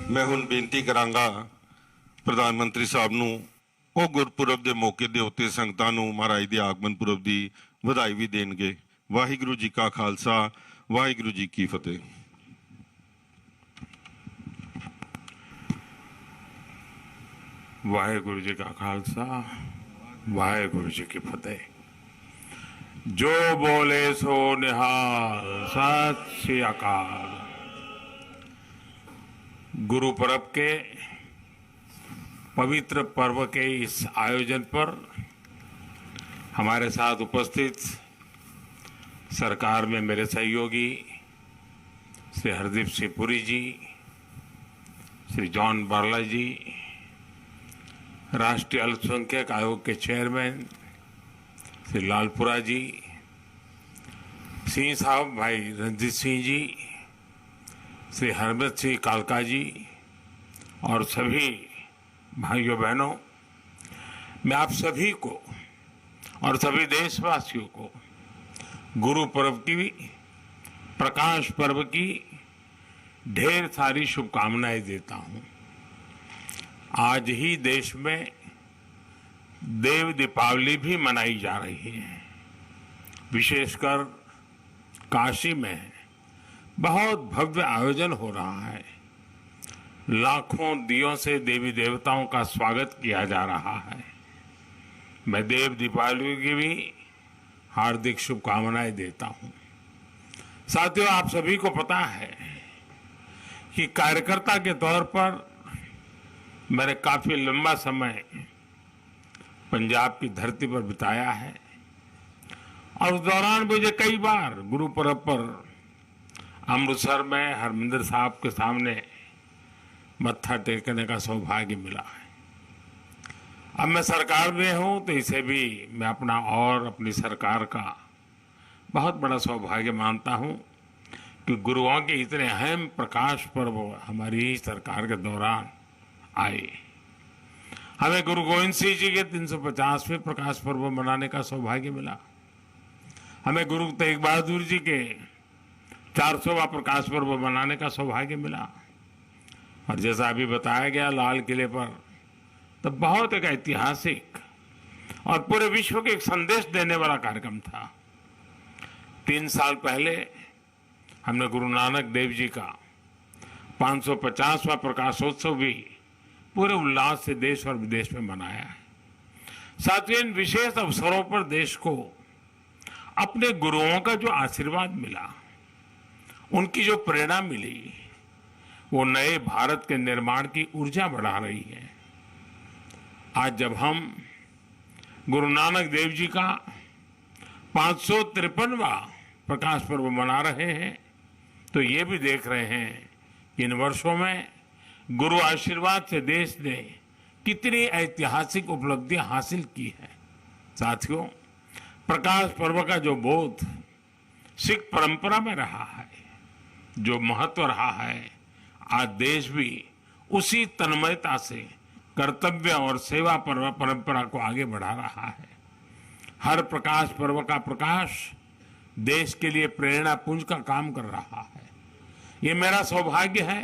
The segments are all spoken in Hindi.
मैं हुण बेनती करांगा प्रधानमंत्री साहब नूं ਉਹ ਗੁਰਪੁਰਬ ਦੇ ਮੌਕੇ ਦੇ ਉੱਤੇ ਸੰਗਤਾਂ ਨੂੰ ਮਹਾਰਾਜ ਦੇ ਆਗਮਨ ਪੁਰਬ ਦੀ ਵਧਾਈ ਵੀ ਦੇਣਗੇ। ਵਾਹਿਗੁਰੂ ਜੀ ਕਾ ਖਾਲਸਾ, ਵਾਹਿਗੁਰੂ ਜੀ ਕੀ ਫਤਿਹ। वाहेगुरु जी का खालसा, वाहेगुरु जी की फतेह। जो बोले सो निहाल, सत श्री अकाल। गुरु पर्व के पवित्र पर्व के इस आयोजन पर हमारे साथ उपस्थित सरकार में मेरे सहयोगी श्री हरदीप सिंह पुरी जी, श्री जॉन बारला जी, राष्ट्रीय अल्पसंख्यक आयोग के चेयरमैन श्री लालपुरा जी, सिंह साहब भाई रणजीत सिंह जी, श्री हरमत सिंह कालका जी और सभी भाइयों बहनों, मैं आप सभी को और सभी देशवासियों को गुरु पर्व की, प्रकाश पर्व की ढेर सारी शुभकामनाएं देता हूं। आज ही देश में देव दीपावली भी मनाई जा रही है। विशेषकर काशी में बहुत भव्य आयोजन हो रहा है। लाखों दियों से देवी देवताओं का स्वागत किया जा रहा है। मैं देव दीपावली की भी हार्दिक शुभकामनाएं देता हूं। साथियों, आप सभी को पता है कि कार्यकर्ता के तौर पर मैंने काफी लंबा समय पंजाब की धरती पर बिताया है और उस दौरान मुझे कई बार गुरु पर्व पर अमृतसर में हरमिंदर साहब के सामने मत्था टेकने का सौभाग्य मिला है। अब मैं सरकार में हूं तो इसे भी मैं अपना और अपनी सरकार का बहुत बड़ा सौभाग्य मानता हूं कि गुरुओं के इतने अहम प्रकाश पर्व हमारी ही सरकार के दौरान आए। हमें गुरु गोविंद सिंह जी के 350वें प्रकाश पर्व मनाने का सौभाग्य मिला। हमें गुरु तेग बहादुर जी के 400वां प्रकाश पर्व मनाने का सौभाग्य मिला। और जैसा अभी बताया गया, लाल किले पर तो बहुत एक ऐतिहासिक और पूरे विश्व के एक संदेश देने वाला कार्यक्रम था। 3 साल पहले हमने गुरु नानक देव जी का 550वां प्रकाशोत्सव भी पूरे उल्लास से देश और विदेश में मनाया है। साथियों, इन विशेष अवसरों पर देश को अपने गुरुओं का जो आशीर्वाद मिला, उनकी जो प्रेरणा मिली, वो नए भारत के निर्माण की ऊर्जा बढ़ा रही है। आज जब हम गुरु नानक देव जी का 553वां प्रकाश पर्व मना रहे हैं तो ये भी देख रहे हैं कि इन वर्षों में गुरु आशीर्वाद से देश ने कितनी ऐतिहासिक उपलब्धियां हासिल की है। साथियों, प्रकाश पर्व का जो बोध सिख परंपरा में रहा है, जो महत्व रहा है, आज देश भी उसी तन्मयता से कर्तव्य और सेवा परंपरा को आगे बढ़ा रहा है। हर प्रकाश पर्व का प्रकाश देश के लिए प्रेरणा पुंज का काम कर रहा है। ये मेरा सौभाग्य है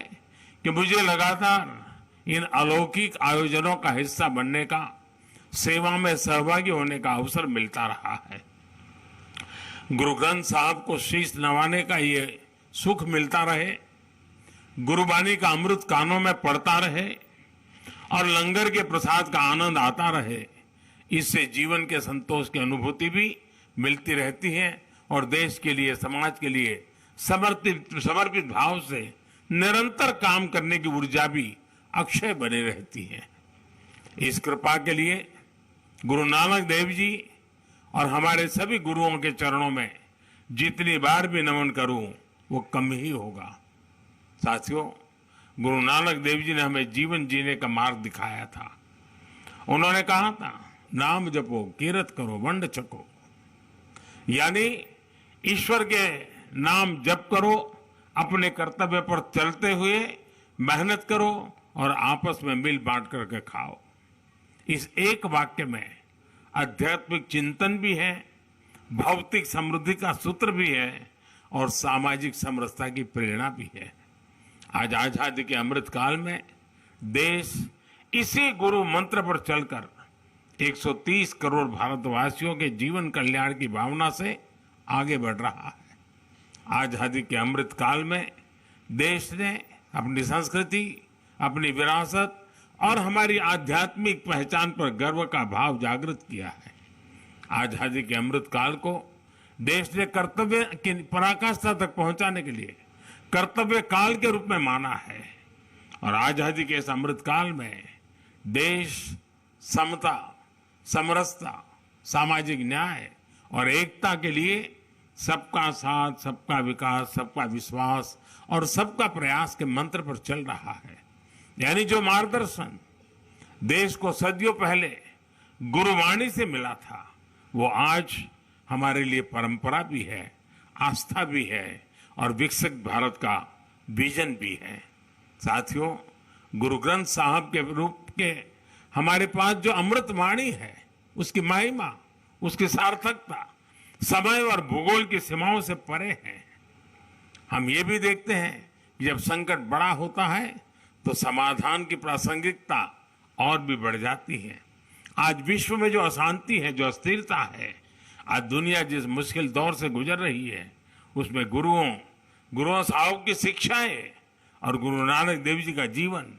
कि मुझे लगातार इन अलौकिक आयोजनों का हिस्सा बनने का, सेवा में सहभागी होने का अवसर मिलता रहा है। गुरु ग्रंथ साहब को शीश नवाने का ये सुख मिलता रहे, गुरुबानी का अमृत कानों में पड़ता रहे और लंगर के प्रसाद का आनंद आता रहे, इससे जीवन के संतोष की अनुभूति भी मिलती रहती है और देश के लिए, समाज के लिए समर्पित भाव से निरंतर काम करने की ऊर्जा भी अक्षय बनी रहती है। इस कृपा के लिए गुरु नानक देव जी और हमारे सभी गुरुओं के चरणों में जितनी बार भी नमन करूं वो कम ही होगा। साथियों, गुरु नानक देव जी ने हमें जीवन जीने का मार्ग दिखाया था। उन्होंने कहा था, नाम जपो, कीरत करो, वंड छको, यानी ईश्वर के नाम जप करो, अपने कर्तव्य पर चलते हुए मेहनत करो और आपस में मिल बांट करके खाओ। इस एक वाक्य में आध्यात्मिक चिंतन भी है, भौतिक समृद्धि का सूत्र भी है और सामाजिक समरसता की प्रेरणा भी है। आज आजादी के अमृत काल में देश इसी गुरु मंत्र पर चलकर 130 करोड़ भारतवासियों के जीवन कल्याण की भावना से आगे बढ़ रहा है। आजादी के अमृत काल में देश ने अपनी संस्कृति, अपनी विरासत और हमारी आध्यात्मिक पहचान पर गर्व का भाव जागृत किया है। आजादी के अमृत काल को देश ने कर्तव्य की पराकाष्ठा तक पहुंचाने के लिए कर्तव्य काल के रूप में माना है और आजादी के इस अमृत काल में देश समता, समरसता, सामाजिक न्याय और एकता के लिए सबका साथ, सबका विकास, सबका विश्वास और सबका प्रयास के मंत्र पर चल रहा है। यानी जो मार्गदर्शन देश को सदियों पहले गुरुवाणी से मिला था, वो आज हमारे लिए परंपरा भी है, आस्था भी है और विकसित भारत का विजन भी है। साथियों, गुरु ग्रंथ साहब के रूप के हमारे पास जो अमृत वाणी है, उसकी महिमा, उसकी सार्थकता समय और भूगोल की सीमाओं से परे है। हम ये भी देखते हैं कि जब संकट बड़ा होता है तो समाधान की प्रासंगिकता और भी बढ़ जाती है। आज विश्व में जो अशांति है, जो अस्थिरता है, आज दुनिया जिस मुश्किल दौर से गुजर रही है, उसमें गुरुओं साहब की शिक्षाएं और गुरु नानक देव जी का जीवन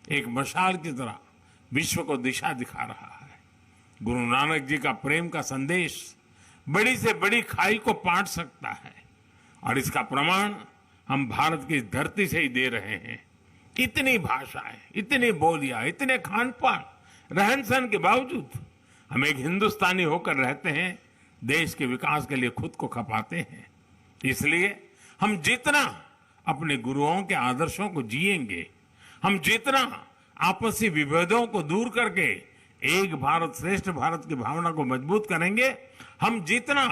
एक मशाल की तरह विश्व को दिशा दिखा रहा है। गुरु नानक जी का प्रेम का संदेश बड़ी से बड़ी खाई को पाट सकता है और इसका प्रमाण हम भारत की धरती से ही दे रहे हैं। इतनी भाषाएं, इतनी बोलियां, इतने खान पान, रहन सहन के बावजूद हम एक हिंदुस्तानी होकर रहते हैं, देश के विकास के लिए खुद को खपाते हैं। इसलिए हम जितना अपने गुरुओं के आदर्शों को जिएंगे, हम जितना आपसी विभेदों को दूर करके एक भारत श्रेष्ठ भारत की भावना को मजबूत करेंगे, हम जितना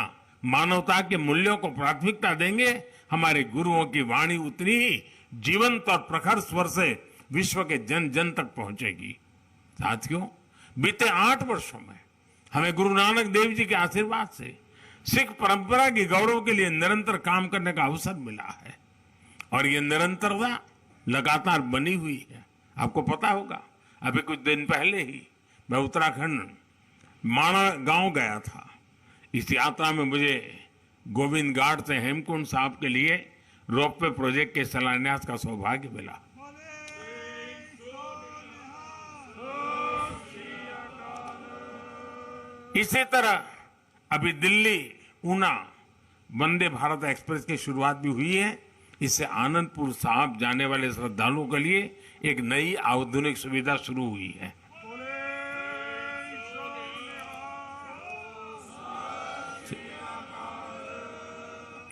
मानवता के मूल्यों को प्राथमिकता देंगे, हमारे गुरुओं की वाणी उतनी ही जीवंत और प्रखर स्वर से विश्व के जन जन तक पहुंचेगी। साथियों, बीते 8 वर्षों में हमें गुरु नानक देव जी के आशीर्वाद से सिख परंपरा की गौरव के लिए निरंतर काम करने का अवसर मिला है और ये निरंतरता लगातार बनी हुई है। आपको पता होगा, अभी कुछ दिन पहले ही मैं उत्तराखंड माणा गांव गया था। इस यात्रा में मुझे गोविंद घाट से हेमकुंड साहब के लिए रोपवे प्रोजेक्ट के शिलान्यास का सौभाग्य मिला। इसी तरह अभी दिल्ली ऊना वंदे भारत एक्सप्रेस की शुरुआत भी हुई है। इससे आनंदपुर साहब जाने वाले श्रद्धालुओं के लिए एक नई आधुनिक सुविधा शुरू हुई है।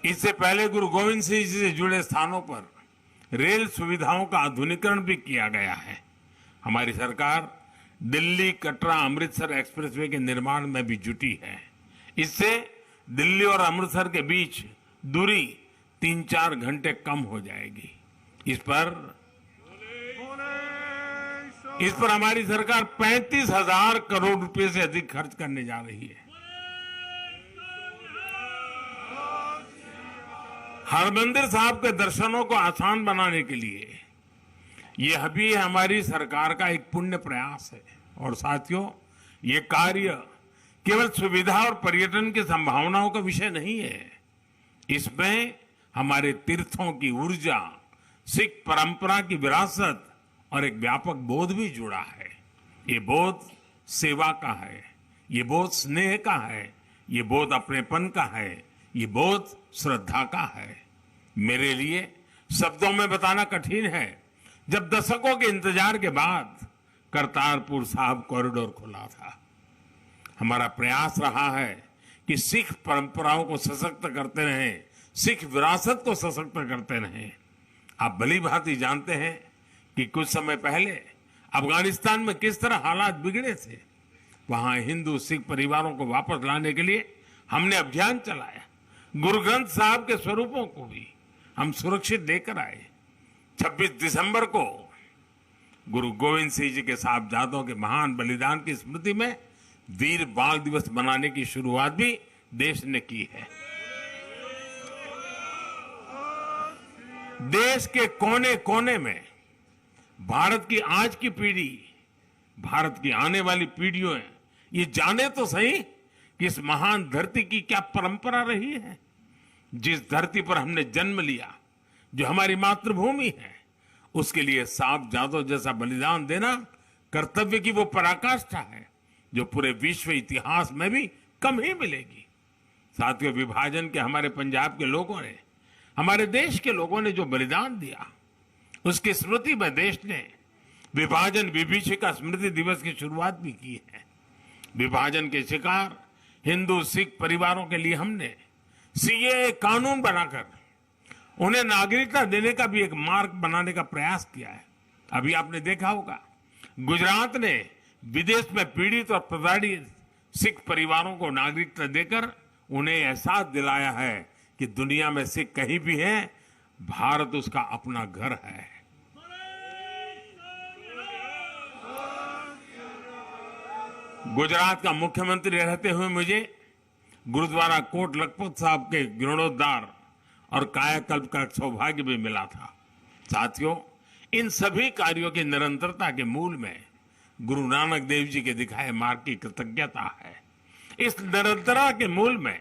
इससे पहले गुरु गोविंद सिंह जी से जुड़े स्थानों पर रेल सुविधाओं का आधुनिकीकरण भी किया गया है। हमारी सरकार दिल्ली कटरा अमृतसर एक्सप्रेसवे के निर्माण में भी जुटी है। इससे दिल्ली और अमृतसर के बीच दूरी 3-4 घंटे कम हो जाएगी। इस पर हमारी सरकार 35,000 करोड़ रुपए से अधिक खर्च करने जा रही है। हरमंदिर साहब के दर्शनों को आसान बनाने के लिए यह भी हमारी सरकार का एक पुण्य प्रयास है। और साथियों, ये कार्य केवल सुविधा और पर्यटन की संभावनाओं का विषय नहीं है। इसमें हमारे तीर्थों की ऊर्जा, सिख परंपरा की विरासत और एक व्यापक बोध भी जुड़ा है। ये बोध सेवा का है, ये बोध स्नेह का है, ये बोध अपनेपन का है, ये बोध श्रद्धा का है। मेरे लिए शब्दों में बताना कठिन है। जब दशकों के इंतजार के बाद करतारपुर साहिब कॉरिडोर खुला था, हमारा प्रयास रहा है कि सिख परंपराओं को सशक्त करते रहें, सिख विरासत को सशक्त करते रहें। आप भली भांति जानते हैं कि कुछ समय पहले अफगानिस्तान में किस तरह हालात बिगड़े थे। वहां हिंदू सिख परिवारों को वापस लाने के लिए हमने अभियान चलाया। गुरु ग्रंथ साहब के स्वरूपों को भी हम सुरक्षित लेकर आए। 26 दिसंबर को गुरु गोविंद सिंह जी के साहबजादों के महान बलिदान की स्मृति में वीर बाल दिवस मनाने की शुरुआत भी देश ने की है। देश के कोने कोने में भारत की आज की पीढ़ी, भारत की आने वाली पीढ़ियों ये जाने तो सही कि इस महान धरती की क्या परंपरा रही है। जिस धरती पर हमने जन्म लिया, जो हमारी मातृभूमि है, उसके लिए सांप जादव जैसा बलिदान देना कर्तव्य की वो पराकाष्ठा है जो पूरे विश्व इतिहास में भी कम ही मिलेगी। साथियों, विभाजन के हमारे पंजाब के लोगों ने, हमारे देश के लोगों ने जो बलिदान दिया, उसकी स्मृति में देश ने विभाजन विभीषिका स्मृति दिवस की शुरुआत भी की है। विभाजन के शिकार हिंदू सिख परिवारों के लिए हमने सीएए कानून बनाकर उन्हें नागरिकता देने का भी एक मार्ग बनाने का प्रयास किया है। अभी आपने देखा होगा, गुजरात ने विदेश में पीड़ित और प्रताड़ित सिख परिवारों को नागरिकता देकर उन्हें एहसास दिलाया है कि दुनिया में सिख कहीं भी है, भारत उसका अपना घर है। गुजरात का मुख्यमंत्री रहते हुए मुझे गुरुद्वारा कोट लखपत साहब के जीर्णोद्धार और कायाकल्प का सौभाग्य भी मिला था। साथियों, इन सभी कार्यों की निरंतरता के मूल में गुरु नानक देव जी के दिखाए मार्ग की कृतज्ञता है। इस निरंतरता के मूल में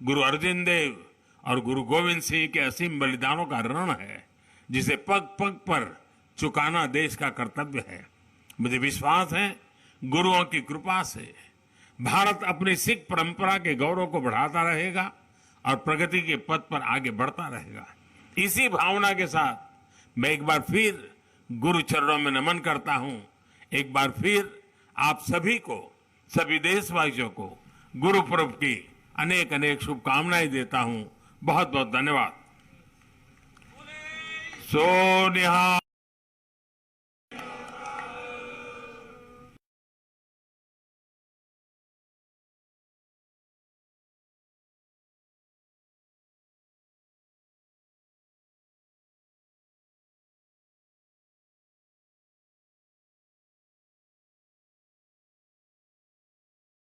गुरु अर्जुन देव और गुरु गोविंद सिंह के असीम बलिदानों का ऋण है, जिसे पग पग पर चुकाना देश का कर्तव्य है। मुझे विश्वास है, गुरुओं की कृपा से भारत अपनी सिख परंपरा के गौरव को बढ़ाता रहेगा और प्रगति के पथ पर आगे बढ़ता रहेगा। इसी भावना के साथ मैं एक बार फिर गुरु चरणों में नमन करता हूं। एक बार फिर आप सभी को, सभी देशवासियों को गुरु पर्व की अनेक अनेक शुभकामनाएं देता हूं। बहुत बहुत धन्यवाद। सो निहाल।